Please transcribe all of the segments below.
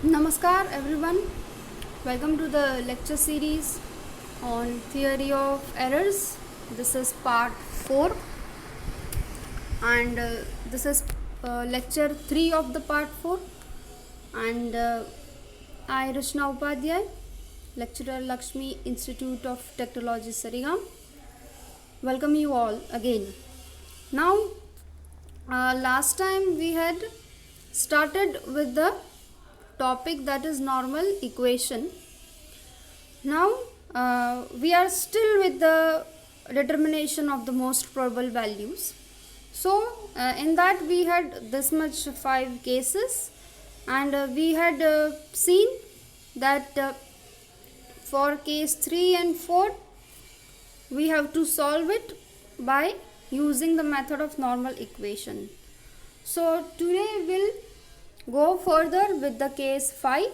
Namaskar everyone. Welcome to the lecture series on theory of errors. This is part 4 and this is lecture 3 of the part 4 and I Rachna Upadhyay, lecturer Lakshmi Institute of Technology Sarigam. Welcome you all again. Now last time we had started with the topic that is normal equation. Now we are still with the determination of the most probable values. So in that we had this much 5 cases and we had seen that for case 3 and 4 we have to solve it by using the method of normal equation. So today we'll go further with the case 5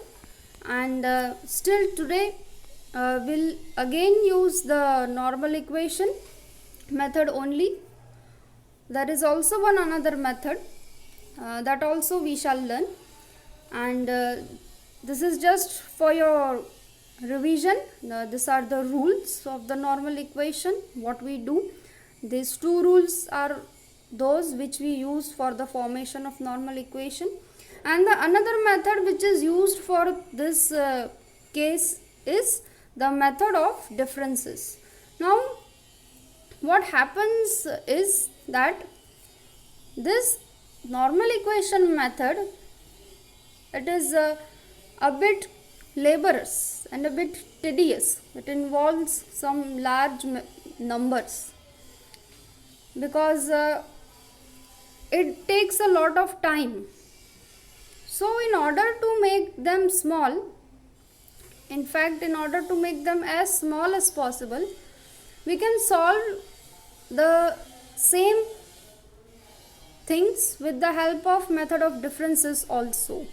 and still today we'll again use the normal equation method only. There is also one another method that also we shall learn, and this is just for your revision. These are the rules of the normal equation, what we do. These two rules are those which we use for the formation of normal equation, and the another method which is used for this case is the method of differences. Now what happens is that this normal equation method, it is a bit laborious and a bit tedious. It involves some large numbers because it takes a lot of time. So in order to make them small, in fact in order to make them as small as possible, we can solve the same things with the help of method of differences also.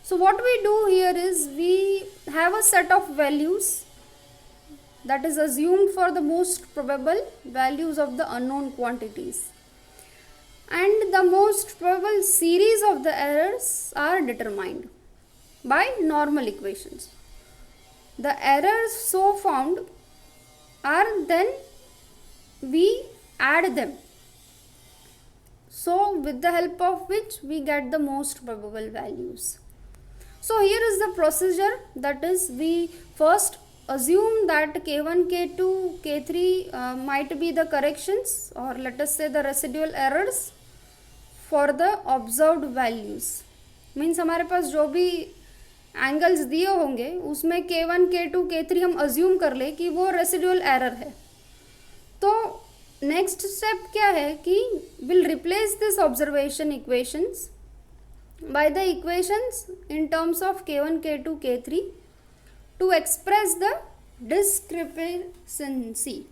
So what we do here is we have a set of values that is assumed for the most probable values of the unknown quantities, and the most probable series of the errors are determined by normal equations. The errors so found are then we add them, so with the help of which we get the most probable values. So here is the procedure, that is we first assume that k1, k2, k3 might be the corrections, or let us say the residual errors for the observed values. Means हमारे पास जो भी angles दिए होंगे उसमें k1, k2, k3 हम assume कर ले कि वो रेसिडुअल एरर है. तो नेक्स्ट स्टेप क्या है कि will replace this observation equations by the equations in terms of k1, k2, k3 to express the discrepancy.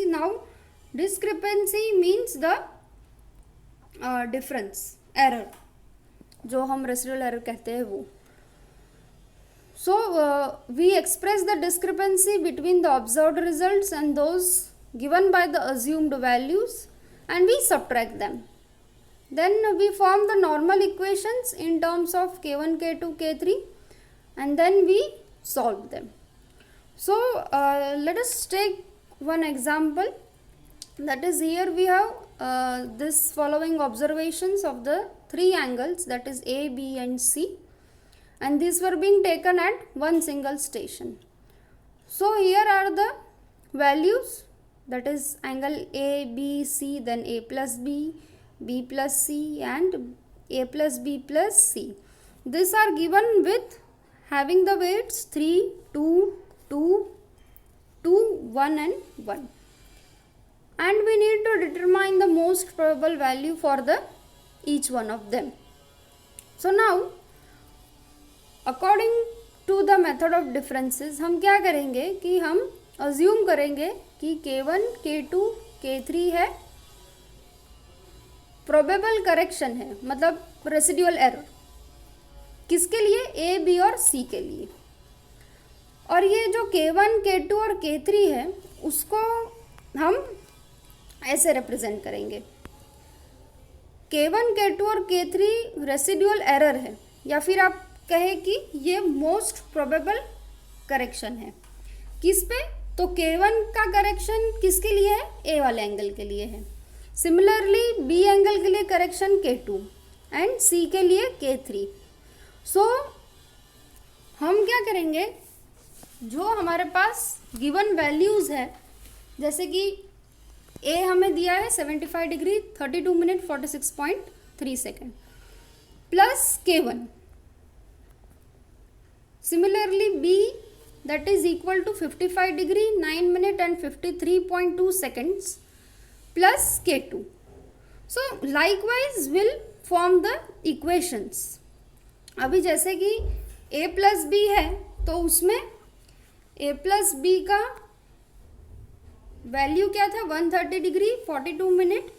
Now discrepancy means the difference, error, जो हम residual error कहते हैं वो. So we express the discrepancy between the observed results and those given by the assumed values and we subtract them. Then we form the normal equations in terms of k1, k2, k3 and then we solve them. So let us take one example, that is here we have this following observations of the three angles, that is A, B and C, and these were being taken at one single station. So here are the values, that is angle A, B, C, then A plus B, B plus C and A plus B plus C. These are given with having the weights 3, 2, 2, 2, 1 and 1. And we need to determine the most probable value for the each one of them. So now according to the method of differences हम क्या करेंगे कि हम assume करेंगे कि k1, k2, k3 है, probable correction है, मतलब रेसिडुअल एरर किसके लिए, ए, बी और सी के लिए. और ये जो k1, k2 और k3 है उसको हम ऐसे रिप्रेजेंट करेंगे. k1, k2 और k3 रेसिडुअल एरर है, या फिर आप कहें कि ये मोस्ट प्रोबेबल करेक्शन है। किस पे? तो K1 का करेक्शन किसके लिए है? A वाले एंगल के लिए है। सिमिलरली B एंगल के लिए करेक्शन K2 एंड C के लिए K3। सो हम क्या करेंगे, जो हमारे पास गिवन वैल्यूज़ है, जैसे कि A हमें दिया है 75 degree 32 minute 46.3 second plus K1, similarly B that is equal to 55 degree 9 minute and 53.2 seconds plus K2. So likewise will form the equations. अभी जैसे कि A plus B है तो उसमें A plus B का वैल्यू क्या था? 130 डिग्री 42 मिनट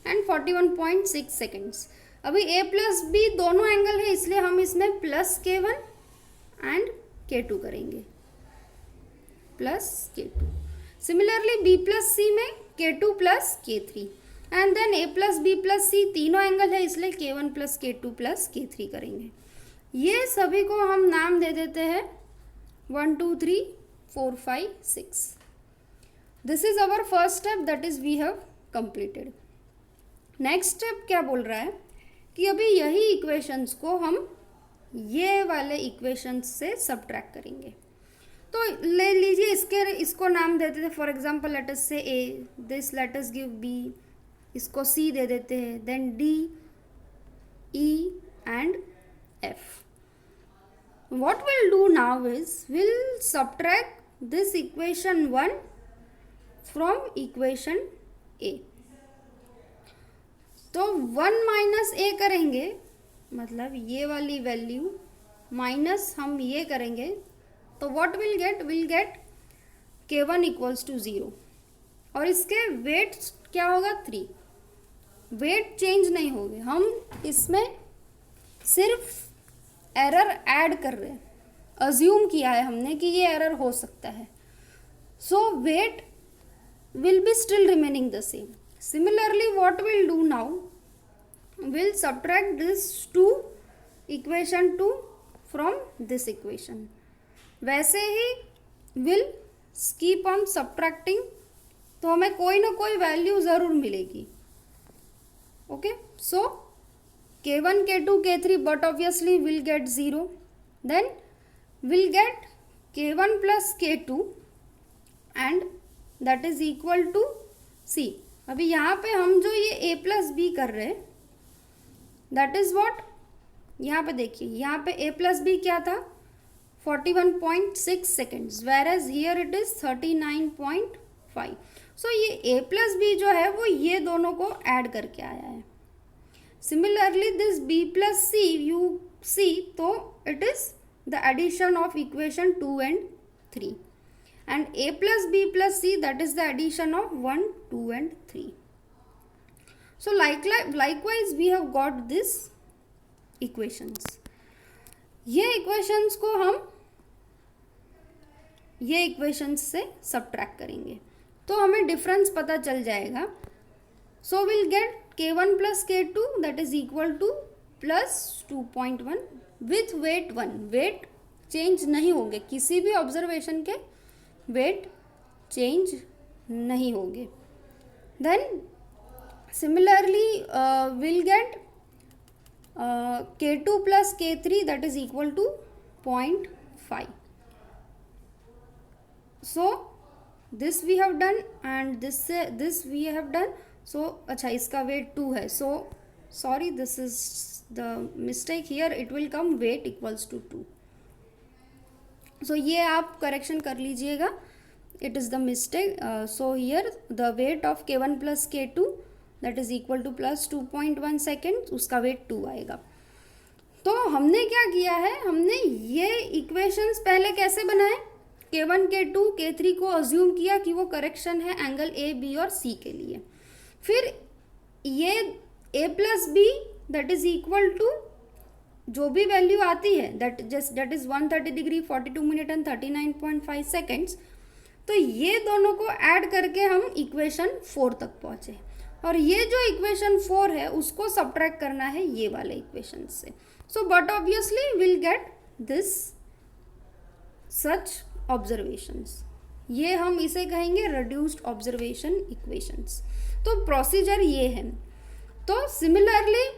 एंड 41.6 सेकेंड्स। अभी A प्लस B दोनों एंगल है, इसलिए हम इसमें प्लस K1 एंड K2 करेंगे, plus K2। Similarly B plus C में K2 plus K3 and then A plus B plus C तीनों एंगल है, इसलिए K1 plus K2 plus K3 करेंगे। ये सभी को हम नाम दे देते हैं 1 2 3 4 5 6। This is our first step, that is we have completed. Next step क्या बोल रहा है कि अभी यही इक्वेशंस को हम ये वाले इक्वेशंस से सबट्रैक्ट करेंगे। तो ले लीजिए इसको नाम देते थे, for example let us say A, this let us give B, इसको C दे देते हैं, then D, E and F। What we'll do now is we'll subtract this equation 1 from equation A. तो 1 माइनस A करेंगे, मतलब ये वाली value minus हम ये करेंगे, तो what we'll get K1 equals to 0 और इसके वेट क्या होगा? 3। वेट चेंज नहीं होंगे, हम इसमें सिर्फ एरर ऐड कर रहे हैं, अज्यूम किया है हमने कि ये एरर हो सकता है। So weight will be still remaining the same. Similarly what will do now, will subtract this two equation 2 from this equation. वैसे ही विल कीप ऑन सब्ट्रैक्टिंग, तो हमें कोई ना कोई वैल्यू ज़रूर मिलेगी। Okay, so K1, K2, K3, but obviously we'll get 0. Then we'll get K1 plus K2 and that is equal to C. अभी यहाँ पे हम जो ये A plus B कर रहे हैं, that is what, यहाँ पे देखिए, यहाँ पे A plus B क्या था? 41.6 seconds, whereas here it is 39.5. So ये A plus B जो है वो ये दोनों को ऐड करके आया है। Similarly this B plus C you see, तो it is the addition of equation 2 and 3 and A plus B plus C, that is the addition of 1 2 and 3. So likewise we have got this equations. ये equations को हम ये equations से subtract करेंगे तो हमें difference पता चल जाएगा। So we'll get K1 plus K2 that is equal to plus 2.1 with weight 1. Wait change नहीं होंगे, किसी भी ऑब्जर्वेशन के वेट चेंज नहीं होंगे। Then similarly will get K2 plus K3 that is equal to 0.5. So this we have done and this we have done. So अच्छा, इसका weight 2 है, so sorry this is the mistake here, it will come weight equals to 2। So ये आप correction कर लीजिएगा, it is the mistake. So here the weight of K1 plus K2 that is equal to plus 2.1 second, उसका weight 2 आएगा। तो हमने क्या किया है, हमने ये इक्वेशंस पहले कैसे बनाए? K1 K2 K3 को अज्यूम किया कि वो करेक्शन है एंगल A B और C के लिए। फिर ये A plus B that is equal to जो भी वैल्यू आती है that is 130 degree 42 minute and 39.5 seconds, तो ये दोनों को ऐड करके हम इक्वेशन 4 तक पहुँचे और ये जो इक्वेशन 4 है उसको सब्ट्रैक्ट करना है ये वाले इक्वेशन से. So but obviously will get this such observations. ये हम इसे कहेंगे रिड्यूस्ड ऑब्जर्वेशन इक्वेशंस. तो प्रोसीजर ये है. तो सिमिलरली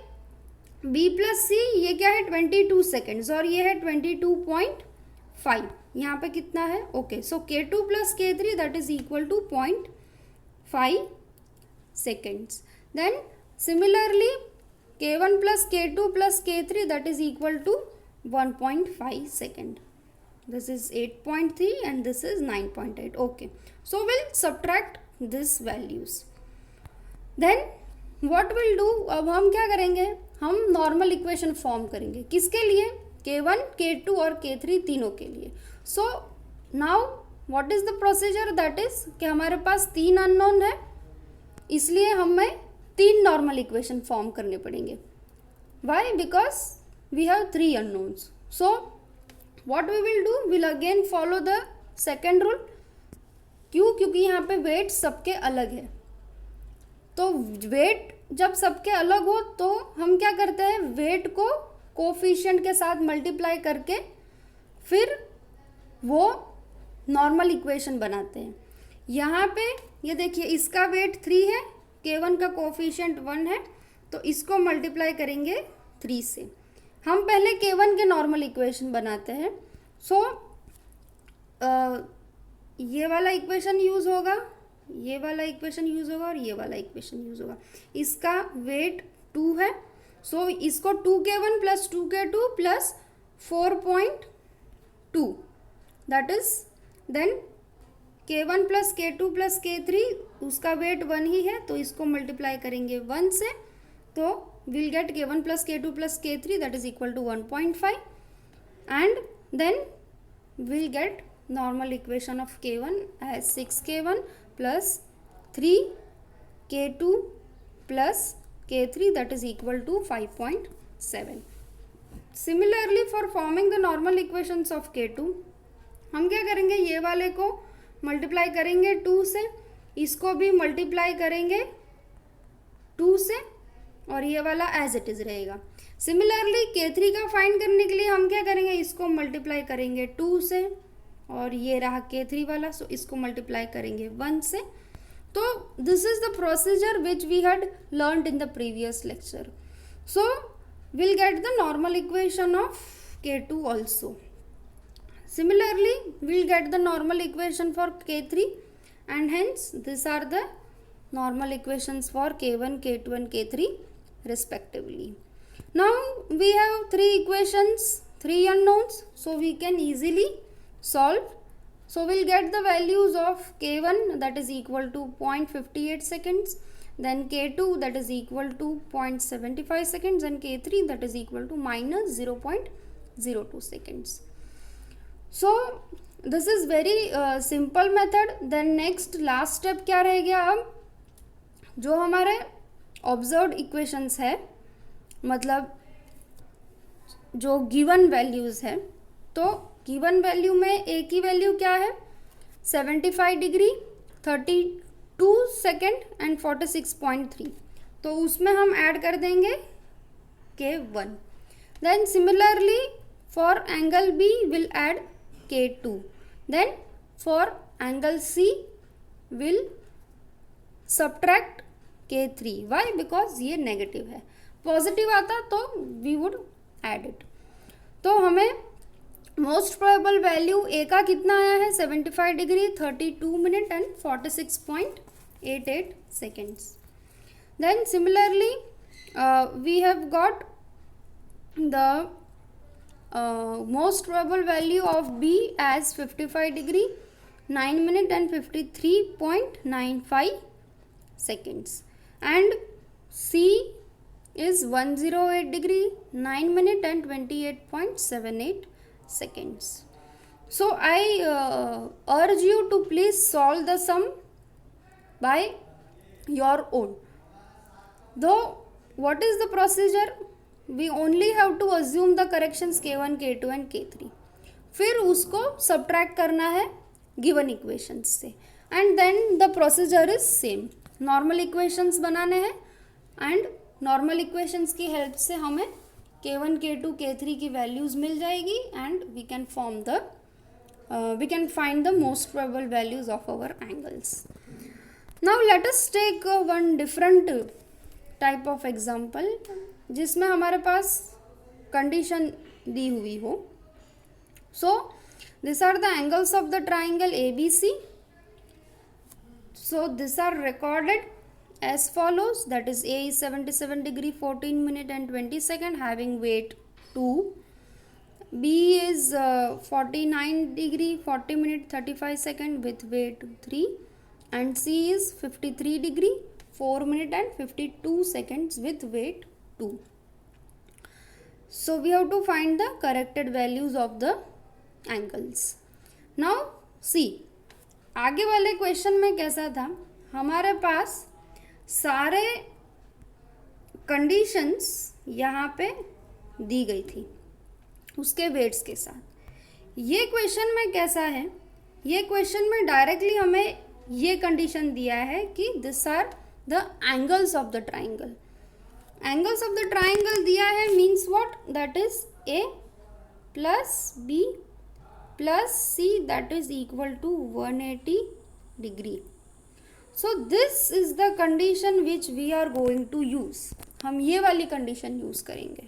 बी प्लस सी ये क्या है 22 सेकेंड्स और ये है 22.5. यहाँ पे कितना है okay. So K2 plus K3 that is equal to 0.5 seconds. Then similarly K1 plus K2 plus K3 that is equal to 1.5 second. This is 8.3 and this is 9.8. Okay. So we'll subtract these values. Then what we'll do, अब हम क्या करेंगे, हम normal equation form करेंगे. किसके लिए? K1, K2 और K3 तीनों के लिए. So now what is the procedure? that is कि हमारे पास 3 अननोन है, इसलिए हमें 3 नॉर्मल इक्वेशन फॉर्म करने पड़ेंगे. Why? Because we have 3 unknowns. So what we will do, will again follow the second rule. क्यों? क्योंकि यहाँ पे वेट सबके अलग है. तो वेट जब सबके अलग हो तो हम क्या करते हैं, वेट को कोफिशिएंट के साथ मल्टीप्लाई करके फिर वो नॉर्मल इक्वेशन बनाते हैं. यहाँ पे ये देखिए इसका वेट 3 है, K1 का कोफिशिएंट 1 है, तो इसको मल्टीप्लाई करेंगे 3 से. हम पहले K1 के नॉर्मल इक्वेशन बनाते हैं. सो ये वाला इक्वेशन यूज़ होगा, ये वाला इक्वेशन यूज़ होगा और ये वाला इक्वेशन यूज़ होगा. इसका वेट 2 है. सो इसको 2K1 plus 2K2 plus 4.2 that is then K1 plus K2 plus K3 उसका वेट 1 ही है, तो इसको मल्टीप्लाई करेंगे 1 से, तो will get K1 plus K2 plus K3 that is equal to 1.5 and then will get normal equation of K1 as 6K1 plus 3K2 plus K3 that is equal to 5.7. Similarly for forming the normal equations of K2 हम क्या करेंगे, ये वाले को multiply करेंगे 2 से, इसको भी मल्टीप्लाई करेंगे 2 से और ये वाला एज इट इज़ रहेगा. सिमिलरली K3 का फाइंड करने के लिए हम क्या करेंगे, इसको मल्टीप्लाई करेंगे 2 से और ये रहा K3 वाला, सो इसको मल्टीप्लाई करेंगे 1 से. तो this is the procedure which we had learned in the previous lecture. So will get the normal equation of K2 also. Similarly, we'll get the normal equation for K3 and hence these are the normal equations for K1, K2 and K3 respectively. Now we have 3 equations, 3 unknowns, so we can easily solve. So we'll get the values of K1 that is equal to 0.58 seconds, then K2 that is equal to 0.75 seconds and K3 that is equal to minus 0.02 seconds. So this is very simple method. Then next last step क्या रह गया, अब जो हमारे observed equations है, मतलब जो given values है, तो गिवन वैल्यू में एक ही वैल्यू क्या है 75 डिग्री 32 सेकेंड एंड 46.3, तो उसमें हम ऐड कर देंगे K1. Then similarly for angle B will add K2. then for angle C will subtract K3. why? because ये नेगेटिव है. पॉजिटिव आता तो we would add it. तो हमें मोस्ट प्रोबेबल वैल्यू A का कितना आया है 75 degree 32 minute and 46.88 seconds. then similarly we have got the most probable value of B as 55 degree 9 minute and 53.95 seconds and C is 108 degree 9 minute and 28.78 seconds. So I urge you to please solve the sum by your own. Though what is the procedure, we only have to assume the corrections K1, K2 and K3. फिर उसको subtract करना है given equations से and then the procedure is same. Normal equations बनाने हैं and normal equations की help से हमें K1, K2, K3 की वैल्यूज़ मिल जाएगी and we can find the most probable values of our angles. Now let us take one different type of example जिसमें हमारे पास कंडीशन दी हुई हो. So this are the angles of the triangle ABC. So these are recorded as follows, that is A is 77 degree 14 minute and 20 second having weight 2, B is 49 degree 40 minute 35 second with weight 3, and C is 53 degree 4 minute and 52 seconds with weight 2. So we have to find the corrected values of the angles. Now see, आगे वाले question में कैसा था, हमारे पास सारे conditions यहाँ पे दी गई थी उसके वेट्स के साथ. ये क्वेश्चन में कैसा है, ये क्वेश्चन में डायरेक्टली हमें ये कंडीशन दिया है कि this are the angles of the triangle. Angles of the triangle दिया है means what, that is A plus B plus C, that is equal to 180 degree. So this is the condition which we are going to use. हम ये वाली condition use करेंगे.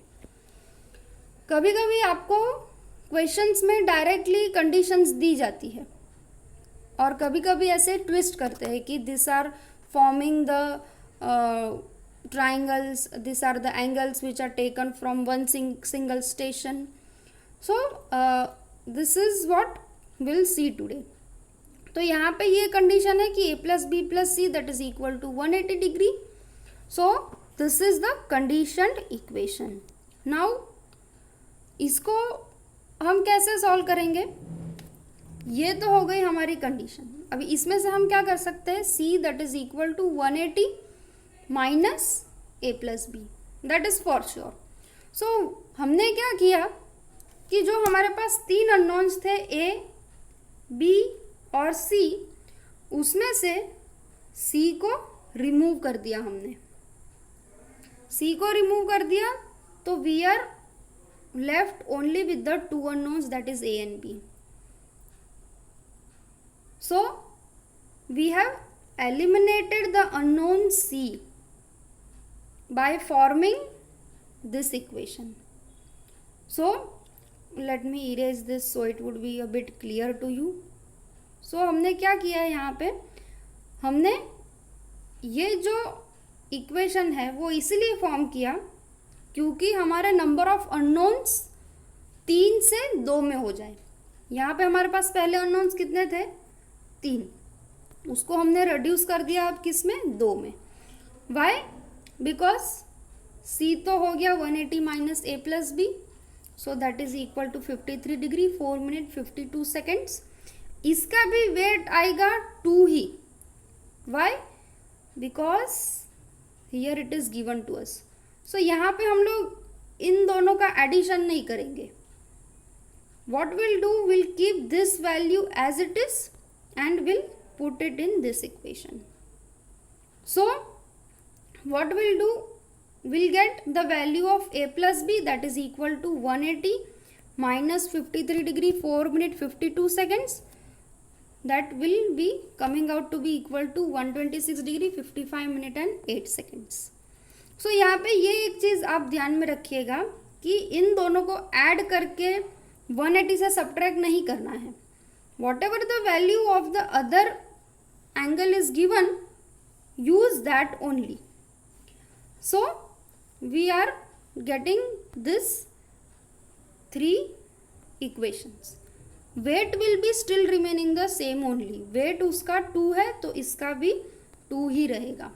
कभी कभी आपको questions में डायरेक्टली कंडीशंस दी जाती है और कभी कभी ऐसे ट्विस्ट करते हैं कि this are forming the triangles, this are the angles which are taken from one single station. So this is what will see today. तो यहाँ पे ये कंडीशन है कि A plus B plus C that is equal to 180 degree. So this is the conditioned equation. Now इसको हम कैसे solve करेंगे, ये तो हो गई हमारी कंडीशन. अभी इसमें से हम क्या कर सकते हैं, C that is equal to 180 minus A plus B, that is for sure. So हमने क्या किया कि जो हमारे पास तीन अननोन्स थे A, B और C, उसमें से C को रिमूव कर दिया हमने. C को रिमूव कर दिया तो we are left only with the two unknowns that is A and B. So we have eliminated the unknown C by forming this equation. So let me erase this so it would be a bit clear to you. So हमने क्या किया है, यहाँ पे हमने ये जो equation है वो इसीलिए फॉर्म किया क्योंकि हमारे नंबर ऑफ अननोन्स 3 से 2 में हो जाए. यहाँ पे हमारे पास पहले अननोन्स कितने थे, 3, उसको हमने रिड्यूस कर दिया अब किस में, 2 में. वाई, बिकॉज C तो हो गया 180 minus A plus B, so that is equal to 53 degree 4 minute 52 seconds. इसका भी वेट आएगा 2 ही. Why, because here it is given to us. So यहाँ पे हम लोग इन दोनों का एडिशन नहीं करेंगे. What will do, will keep this value as it is and will put it in this equation. So what will do, we'll get the value of A plus B that is equal to 180 minus 53 degree 4 minute 52 seconds, that will be coming out to be equal to 126 degree 55 minute and 8 seconds. So यहाँ पे ये एक चीज़ आप ध्यान में रखिएगा कि इन दोनों को ऐड करके 180 से सब्ट्रैक्ट नहीं करना है. whatever the value of the other angle is given, use that only. So we are getting this 3 equations. Weight will be still remaining the same only. Weight उसका 2 है तो इसका भी 2 ही रहेगा.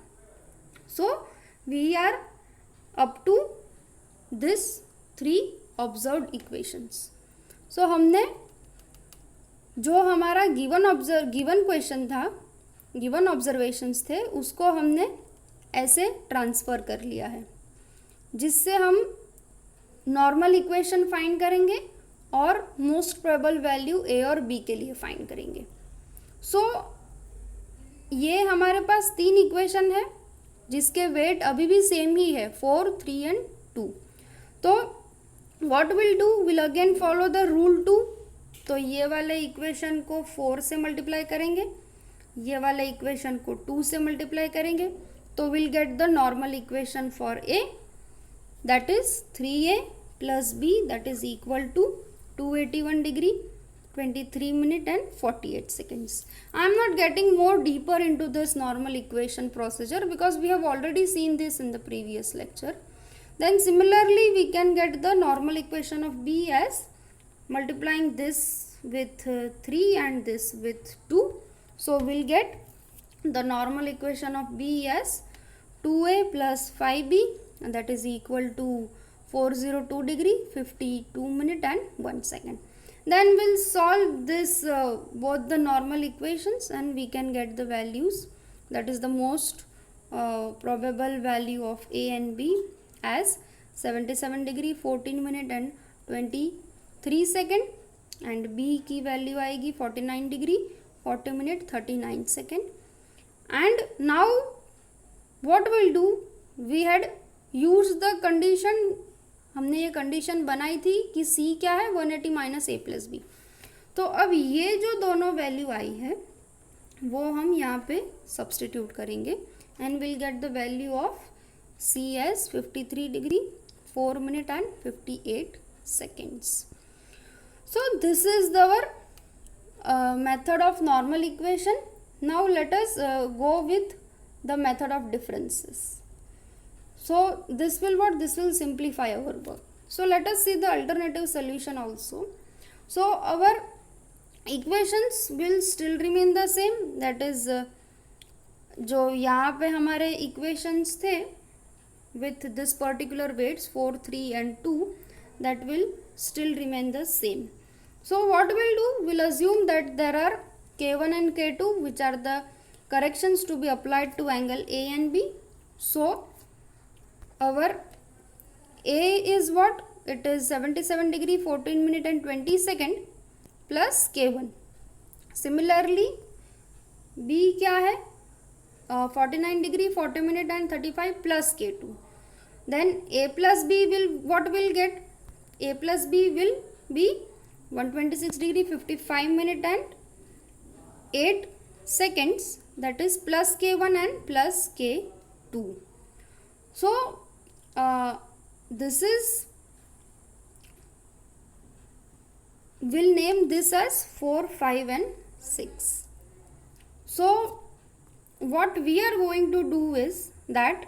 So we are up to this 3 observed equations. So हमने जो हमारा given question था, गिवन ऑब्जर्वेशंस थे, उसको हमने ऐसे ट्रांसफ़र कर लिया है जिससे हम नॉर्मल इक्वेशन फाइंड करेंगे और मोस्ट प्रोबेबल वैल्यू A और B के लिए फाइंड करेंगे. सो ये हमारे पास 3 इक्वेशन है जिसके वेट अभी भी सेम ही है 4, 3 एंड 2. तो what will do, will again follow the rule 2. तो ये वाले इक्वेशन को 4 से मल्टीप्लाई करेंगे, ये वाले इक्वेशन को 2 से मल्टीप्लाई करेंगे, तो will get the normal equation for a, that is 3a plus b, that is equal to 281 degree, 23 minute and 48 seconds. I am not getting more deeper into this normal equation procedure because we have already seen this in the previous lecture. Then similarly we can get the normal equation of b as multiplying this with 3 and this with 2. So we'll get the normal equation of b as 2a plus 5b, and that is equal to 402 degree, 52 minute and 1 second. Then we'll solve this both the normal equations and we can get the values, that is the most probable value of a and b as 77 degree, 14 minute and 23 second, and b की value आएगी 49 degree, 40 minute 39 second. And now what we'll do, we had used the condition, हमने ये condition बनाई थी कि c क्या है 180 minus A plus B. तो अब ये जो दोनों वैल्यू आई है वो हम यहाँ पे सब्सटीट्यूट करेंगे and will get the value of c as 53 degree 4 minute and 58 seconds. So this is our method of normal equation. Now let us go with the method of differences. So this will simplify our work. So let us see the alternative solution also. So our equations will still remain the same, that is जो यहाँ पे हमारे equations थे with this particular weights 4, 3 and 2, that will still remain the same. So what we'll do, we'll assume that there are K1 and K2 which are the corrections to be applied to angle A and B. So our A is what? It is 77 degree 14 minute and 20 second plus K1. Similarly B क्या है 49 degree 40 minute and 35 plus K2. Then A plus B will, what will get? A plus B will be 126 degree 55 minute and 8 seconds, that is plus K1 and plus K2. So this is, we'll name this as 4, 5 and 6. So what we are going to do is that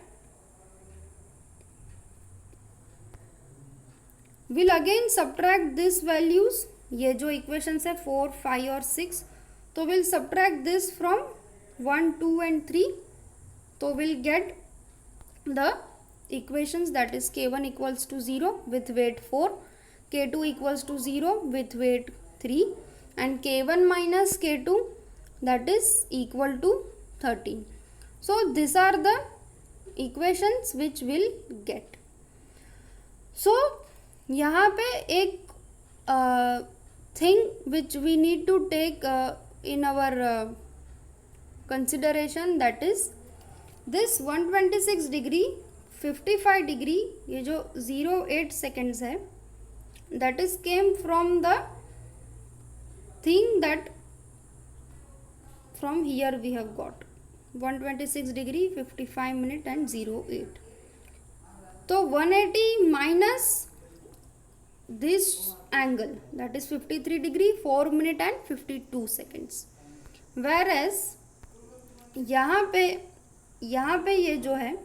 we'll again subtract these values. ये जो equations है 4, 5 और 6, तो we'll subtract this from 1, 2 and 3. तो we'll get the equations, that is K1 equals to 0 with weight 4, K2 equals to 0 with weight 3 and K1 minus K2, that is equal to 13. So these are the equations which we'll get. So यहाँ पे एक thing which we need to take in our consideration, that is this 126 degree 55 degree, ये जो 08 seconds है, that is came from the thing that from here we have got 126 degree 55 minute and 08. तो 180 minus this angle, that is 53 degree 4 minute and 52 seconds. Whereas यहाँ पे ये जो है,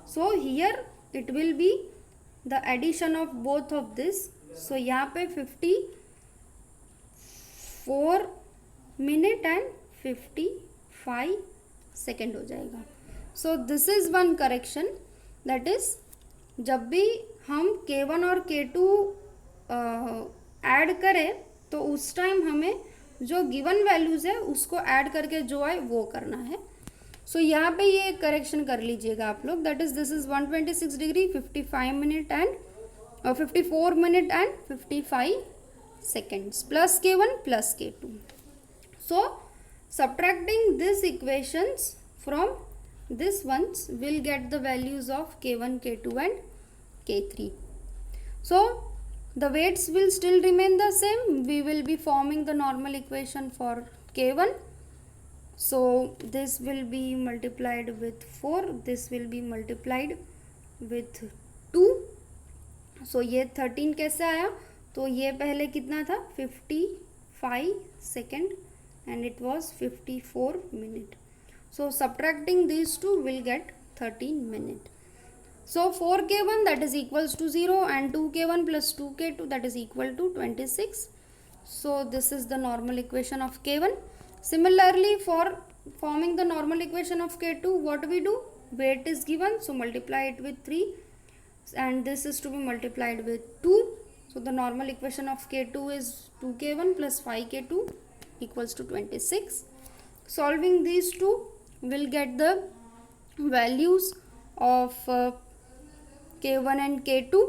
so here it will be the addition of both of this. So यहाँ पे 54 minute and 55 second हो जाएगा. So this is one correction, that is जब भी हम K1 और K2 ऐड करें तो उस टाइम हमें जो गिवन वैल्यूज़ है उसको ऐड करके जो आए वो करना है. सो यहाँ पे ये करेक्शन कर लीजिएगा आप लोग, that is this is 126 degree 55 minute and 54 minute and 55 seconds plus K1 plus K2. So subtracting these equations from this ones will get the values of k1, k2 and k3. So the weights will still remain the same. We will be forming the normal equation for k1. So this will be multiplied with 4, this will be multiplied with 2. So ये 13 कैसे आया, तो ये पहले कितना था 55 second and it was 54 minute. So subtracting these two will get 13 minute. So 4k1 that is equals to 0 and 2k1 plus 2k2 that is equal to 26. So this is the normal equation of k1. Similarly, for forming the normal equation of k2, what we do? Weight is given, so multiply it with 3 and this is to be multiplied with 2. So the normal equation of k2 is 2k1 plus 5k2 equals to 26. Solving these two will get the values of k1 and k2.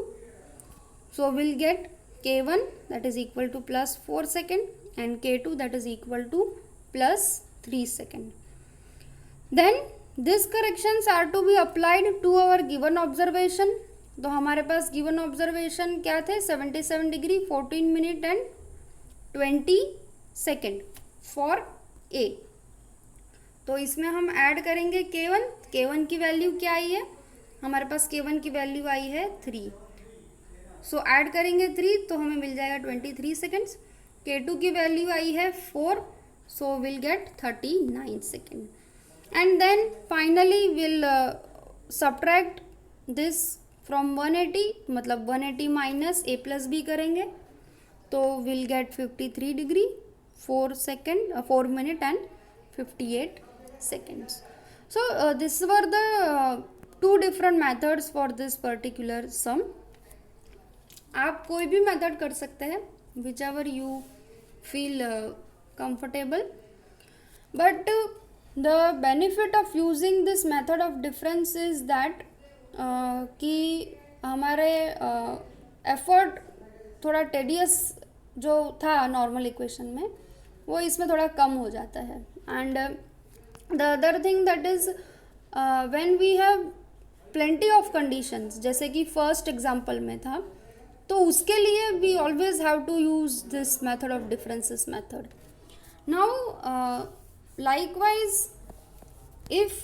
So we'll get k1 that is equal to plus 4 second and k2 that is equal to plus 3 second. Then these corrections are to be applied to our given observation. तो हमारे पास given observation क्या थे 77 degree 14 minute and 20 second for a. तो इसमें हम add करेंगे k1 की value क्या आई है, हमारे पास k1 की वैल्यू आई है 3. सो ऐड करेंगे 3 तो हमें मिल जाएगा 23 सेकेंड्स. k2 की वैल्यू आई है 4, so will get 39 second. And then finally will subtract this from 180, मतलब 180 माइनस a प्लस बी करेंगे तो will get 53 degree 4 minute and 58 seconds. So this were the two different methods for this particular sum. आप कोई भी method कर सकते हैं, whichever you feel comfortable. But the benefit of using this method of difference is that कि हमारे effort थोड़ा tedious जो था नॉर्मल इक्वेशन में वो इसमें थोड़ा कम हो जाता है. And the other thing that is when we have plenty of conditions, जैसे कि फर्स्ट एग्जांपल में था, तो उसके लिए we always have to use this method of differences method. Now likewise if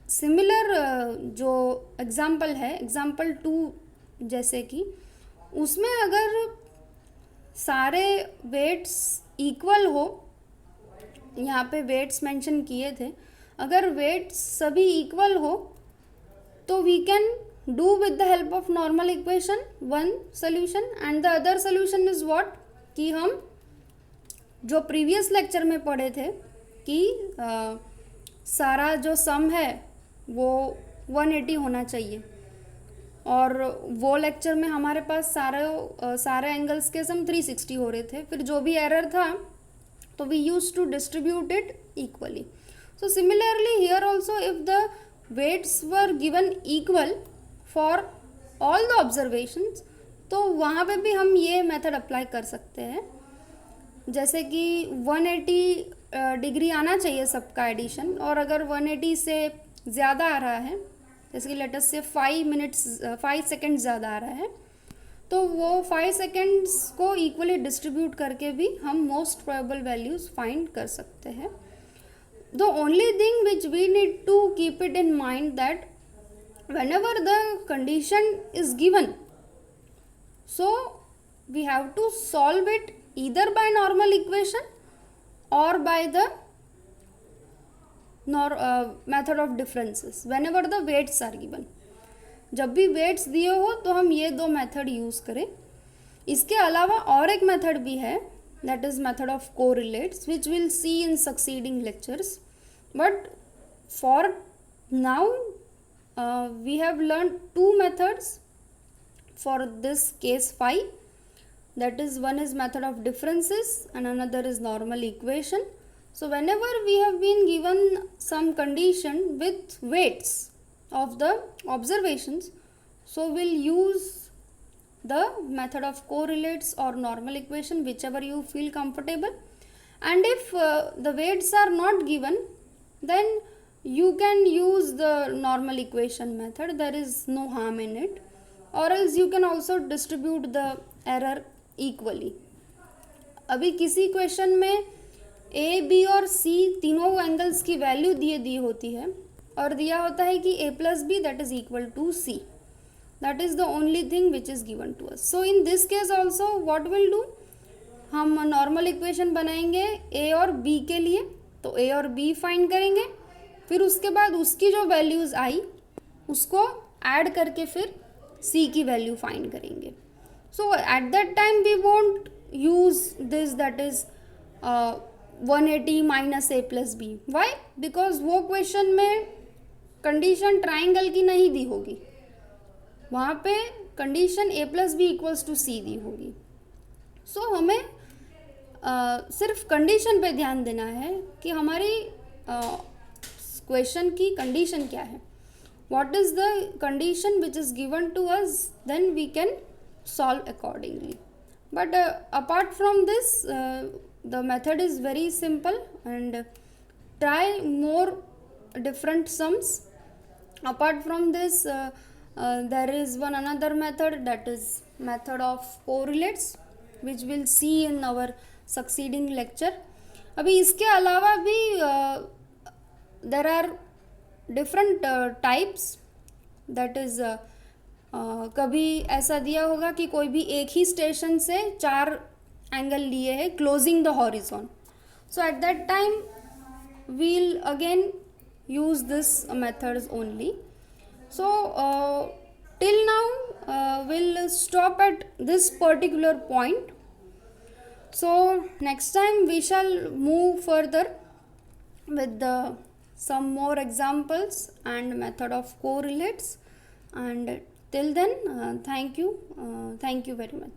similar जो एग्जाम्पल है एग्जाम्पल 2, जैसे कि उसमें अगर सारे वेट्स इक्वल हो, यहाँ पे वेट्स मेंशन किए थे, अगर वेट्स सभी इक्वल हो तो we can do with the help of normal equation one solution. And the other solution is what, कि हम जो प्रीवियस लेक्चर में पढ़े थे कि सारा जो सम है वो 180 होना चाहिए, और वो लेक्चर में हमारे पास सारे एंगल्स के सम 360 हो रहे थे. फिर जो भी एरर था तो we use to distribute it equally. So similarly here also if the weights were given equal for all the observations, तो वहाँ पे भी हम ये मेथड अप्लाई कर सकते हैं. जैसे कि 180 डिग्री आना चाहिए सबका एडिशन, और अगर 180 से ज़्यादा आ रहा है, जैसे कि लेट अस से 5 सेकेंड ज़्यादा आ रहा है, तो वो 5 सेकेंड्स को इक्वली डिस्ट्रीब्यूट करके भी हम मोस्ट प्रोबेबल वैल्यूज़ फाइंड कर सकते हैं. The only thing which we need to keep it in mind that whenever the condition is given, so we have to solve it either by normal equation or by the method of differences whenever the weights are given. जब भी weights दिए हो तो हम ये दो method use करें. इसके अलावा और एक मेथड भी है, that is method of correlates, which we'll see in succeeding lectures. But for now we have learned two methods for this case 5, that is one is method of differences and another is normal equation. So whenever we have been given some condition with weights of the observations, so we'll use the method of correlates or normal equation, whichever you feel comfortable. and if the weights are not given, then you can use the normal equation method, there is no harm in it, or else you can also distribute the error equally. अभी किसी question में A B और सी तीनों angles की value दी होती है और दिया होता है कि a plus B that is equal to C, that is the only thing which is given to us. So in this case also what will do, हम नॉर्मल इक्वेशन बनाएंगे ए और बी के लिए, तो ए और बी फाइंड करेंगे, फिर उसके बाद उसकी जो वैल्यूज आई उसको ऐड करके फिर सी की वैल्यू फाइंड करेंगे. So at that time we won't use this that is 180 minus A plus B. Why? Because वो क्वेश्चन में कंडीशन ट्राइंगल की नहीं दी होगी, वहाँ पे condition A plus B equals to C दी होगी. सो हमें सिर्फ कंडीशन पे ध्यान देना है कि हमारी क्वेश्चन की कंडीशन क्या है, what is the condition which is given to us, then we can solve accordingly. But apart from this the method is very simple, and try more different sums. Apart from this there is one another method, that is method of correlates, which we'll see in our succeeding lecture. अभी इसके अलावा भी there are different types, that is कभी ऐसा दिया होगा कि कोई भी एक ही स्टेशन से 4 एंगल लिए है closing the horizon. So at that time will again use this methods only. So till now will stop at this particular point. So next time we shall move further with some more examples and method of correlates, and till then thank you very much.